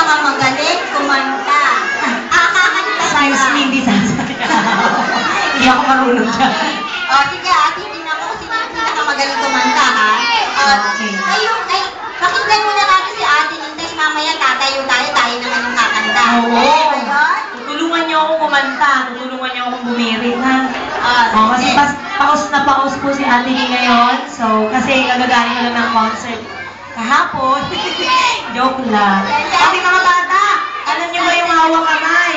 pinakamagaling kumanta. Excuse me, hindi sasaya. Hindi ako marunong dyan. Sige titignan ko kung sino yung pinakamagaling kumanta, ha? Okay. Pakinggan muna natin si Ate Nintes, mamaya tatayo tayo naman yung kakanta. Oo. Ayun? Tutulungan niyo akong kumanta, tutulungan niyo akong bumirit, ha? Kasi Sige. paus na paus po si Ate Lee ngayon. So, kasi gagagaling ko lang ng concert kahapon. Joke lang. Pati mga bata, alam niyo ba yung hawak kamay?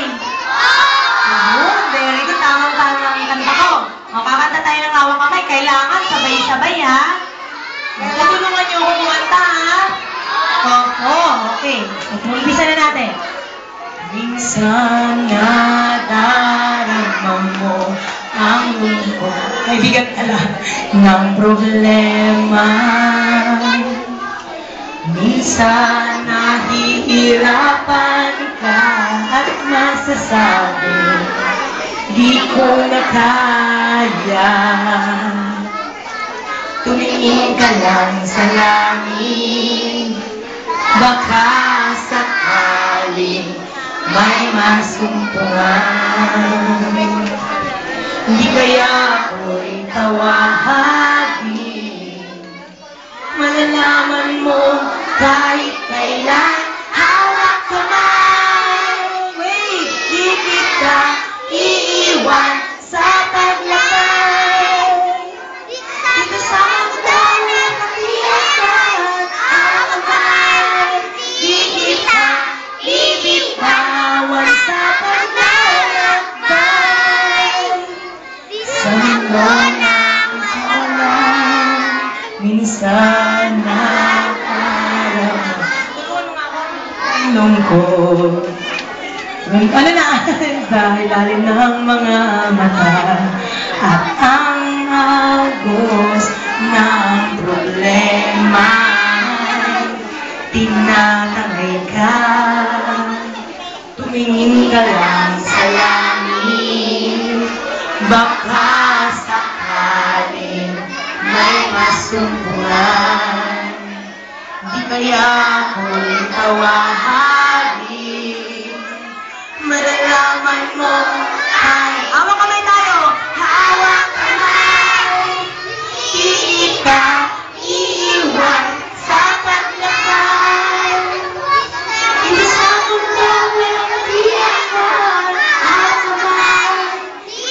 Oo, very good. Tamang-tama ang kanta ko. Kakanta tayo ng hawak kamay. Kailangan sabay-sabay, ha? Tutulungan niyo akong kumanta, ha? Okay. Umpisa na natin. Minsan na darama mo ang lungkot. Ay, bigat pala ng problema. Minsan nahihirapan ka at masasabi di ko na kaya. Tumingin ka lang sa langit, baka sakaling may masumpungan. Hindi kaya ako'y tawagin, malalaman mo kahit kailan. Hawak kamay, wait, di kita iiwan sa paglakay. Dito sa mundo na katiyakan, hawak kamay, di kita iiwan sa paglalakbay. Sa mundo ng kawalan, minsan nakarama ang lungkot. Ano na? Sa ilalim ng mga mata at ang agos ng problema, tinatangay ka. Tumingin ka lang sa langit, baka sakaling may masumpungan. Di kaya ako'y tawagin, malalaman mo ay hawak kamay tayo! Hawak kamay! Di kita iiwan sa paglakay. Hindi sa mundo walang katiyakan, hawak kamay,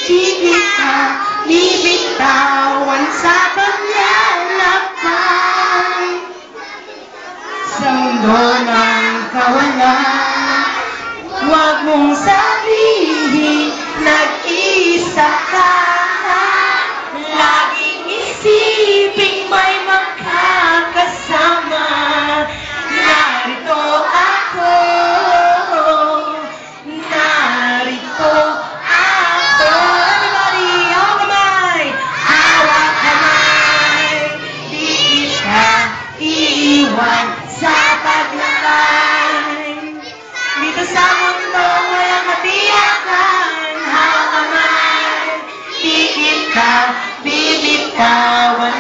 di kita bibitawan sa paglalakbay. Sa mundo ng kawalan, huwag mong sabihin nag-isa ka. Laging isiping may makakasama. Narito ako, narito ako. Everybody, hawak kamay! Hawak kamay! Di kita iiwan sa paglakay. Dito sa mundo walang katiyakan, hawak kamay, di kita bibitawan